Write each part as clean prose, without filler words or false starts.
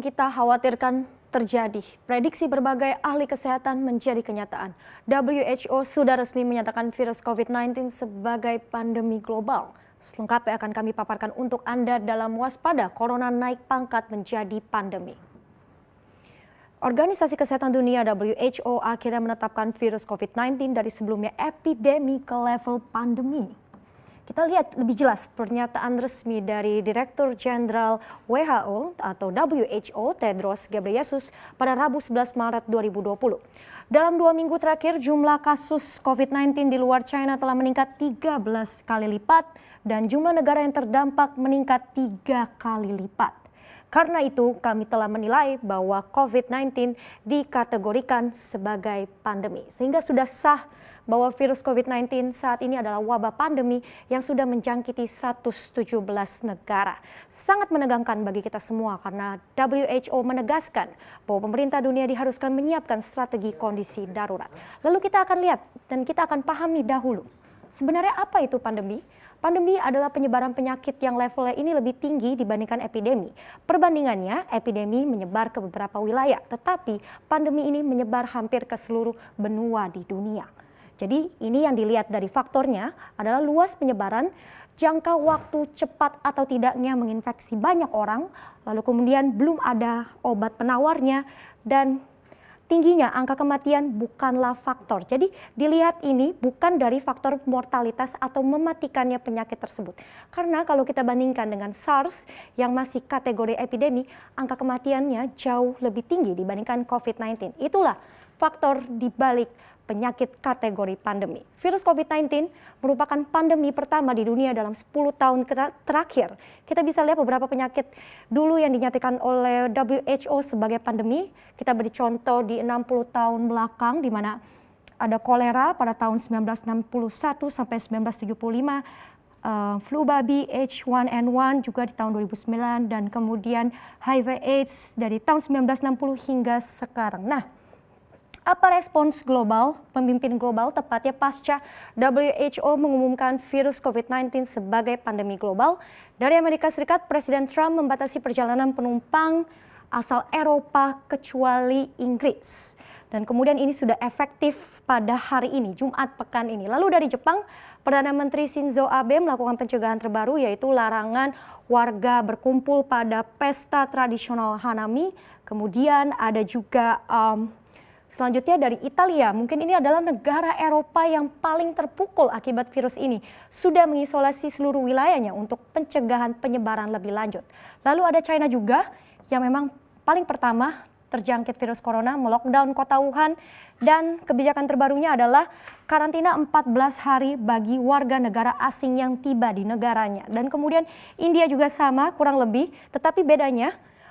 yang kita khawatirkan terjadi. Prediksi berbagai ahli kesehatan menjadi kenyataan. WHO sudah resmi menyatakan virus COVID-19 sebagai pandemi global. Selengkapnya akan kami paparkan untuk Anda dalam Waspada Corona naik pangkat menjadi pandemi. Organisasi Kesehatan Dunia WHO akhirnya menetapkan virus COVID-19 dari sebelumnya epidemi ke level pandemi. Kita lihat lebih jelas pernyataan resmi dari Direktur Jenderal WHO atau WHO Tedros Ghebreyesus pada Rabu 11 Maret 2020. Dalam 2 minggu terakhir jumlah kasus COVID-19 di luar China telah meningkat 13 kali lipat dan jumlah negara yang terdampak meningkat 3 kali lipat. Karena itu kami telah menilai bahwa COVID-19 dikategorikan sebagai pandemi. Sehingga sudah sah bahwa virus COVID-19 saat ini adalah wabah pandemi yang sudah menjangkiti 117 negara. Sangat menegangkan bagi kita semua karena WHO menegaskan bahwa pemerintah dunia diharuskan menyiapkan strategi kondisi darurat. Lalu kita akan lihat dan kita akan pahami dahulu. Sebenarnya apa itu pandemi? Pandemi adalah penyebaran penyakit yang levelnya ini lebih tinggi dibandingkan epidemi. Perbandingannya, epidemi menyebar ke beberapa wilayah, tetapi pandemi ini menyebar hampir ke seluruh benua di dunia. Jadi ini yang dilihat dari faktornya adalah luas penyebaran, jangka waktu cepat atau tidaknya menginfeksi banyak orang, lalu kemudian belum ada obat penawarnya, dan tingginya angka kematian bukanlah faktor. Jadi dilihat ini bukan dari faktor mortalitas atau mematikannya penyakit tersebut. Karena kalau kita bandingkan dengan SARS yang masih kategori epidemi, angka kematiannya jauh lebih tinggi dibandingkan COVID-19. Itulah faktor dibalik penyakit kategori pandemi. Virus COVID-19 merupakan pandemi pertama di dunia dalam 10 tahun terakhir. Kita bisa lihat beberapa penyakit dulu yang dinyatakan oleh WHO sebagai pandemi. Kita beri contoh di 60 tahun belakang di mana ada kolera pada tahun 1961 sampai 1975. Flu babi H1N1 juga di tahun 2009 dan kemudian HIV AIDS dari tahun 1960 hingga sekarang. Nah, apa respons global, pemimpin global tepatnya pasca WHO mengumumkan virus COVID-19 sebagai pandemi global? Dari Amerika Serikat, Presiden Trump membatasi perjalanan penumpang asal Eropa kecuali Inggris. Dan kemudian ini sudah efektif pada hari ini, Jumat pekan ini. Lalu dari Jepang, Perdana Menteri Shinzo Abe melakukan pencegahan terbaru yaitu larangan warga berkumpul pada pesta tradisional Hanami. Kemudian ada juga selanjutnya dari Italia, mungkin ini adalah negara Eropa yang paling terpukul akibat virus ini. Sudah mengisolasi seluruh wilayahnya untuk pencegahan penyebaran lebih lanjut. Lalu ada China juga yang memang paling pertama terjangkit virus corona, melockdown kota Wuhan. Dan kebijakan terbarunya adalah karantina 14 hari bagi warga negara asing yang tiba di negaranya. Dan kemudian India juga sama kurang lebih, tetapi bedanya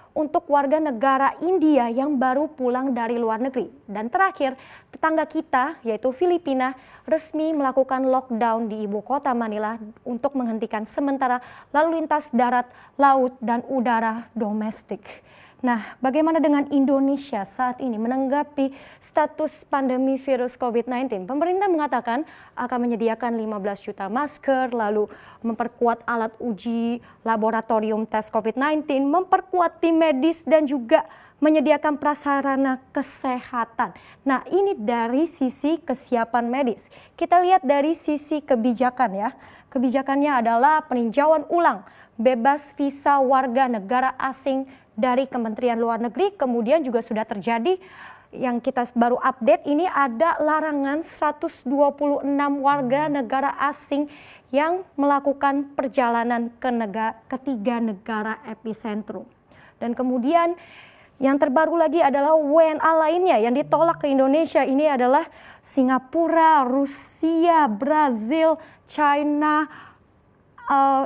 untuk warga negara India yang baru pulang dari luar negeri. Dan terakhir, tetangga kita yaitu Filipina resmi melakukan lockdown di ibu kota Manila untuk menghentikan sementara lalu lintas darat, laut, dan udara domestik. Nah, bagaimana dengan Indonesia saat ini menanggapi status pandemi virus COVID-19? Pemerintah mengatakan akan menyediakan 15 juta masker, lalu memperkuat alat uji laboratorium tes COVID-19, memperkuat tim medis dan juga menyediakan prasarana kesehatan. Nah, ini dari sisi kesiapan medis. Kita lihat dari sisi kebijakan ya. Kebijakannya adalah peninjauan ulang bebas visa warga negara asing dari Kementerian Luar Negeri. Kemudian juga sudah terjadi yang kita baru update, ini ada larangan 126 warga negara asing yang melakukan perjalanan ke 3 negara epicentrum. Dan kemudian yang terbaru lagi adalah WNA lainnya yang ditolak ke Indonesia. Ini adalah Singapura, Rusia, Brazil, China,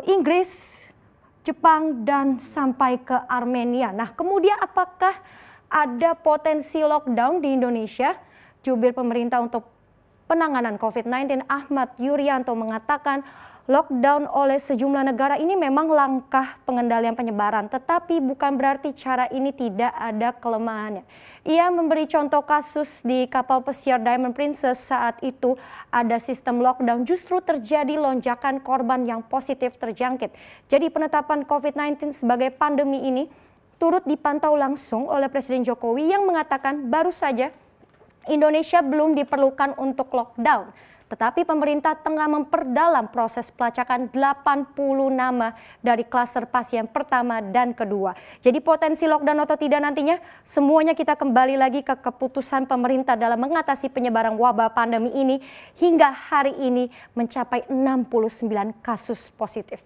Inggris, Jepang, dan sampai ke Armenia. Nah, kemudian apakah ada potensi lockdown di Indonesia? Jubir pemerintah untuk penanganan COVID-19 Ahmad Yuryanto mengatakan lockdown oleh sejumlah negara ini memang langkah pengendalian penyebaran, tetapi bukan berarti cara ini tidak ada kelemahannya. Ia memberi contoh kasus di kapal pesiar Diamond Princess saat itu ada sistem lockdown, justru terjadi lonjakan korban yang positif terjangkit. Jadi penetapan COVID-19 sebagai pandemi ini turut dipantau langsung oleh Presiden Jokowi yang mengatakan baru saja Indonesia belum diperlukan untuk lockdown. Tetapi pemerintah tengah memperdalam proses pelacakan 80 nama dari klaster pasien pertama dan kedua. Jadi potensi lockdown atau tidak nantinya, semuanya kita kembali lagi ke keputusan pemerintah dalam mengatasi penyebaran wabah pandemi ini hingga hari ini mencapai 69 kasus positif.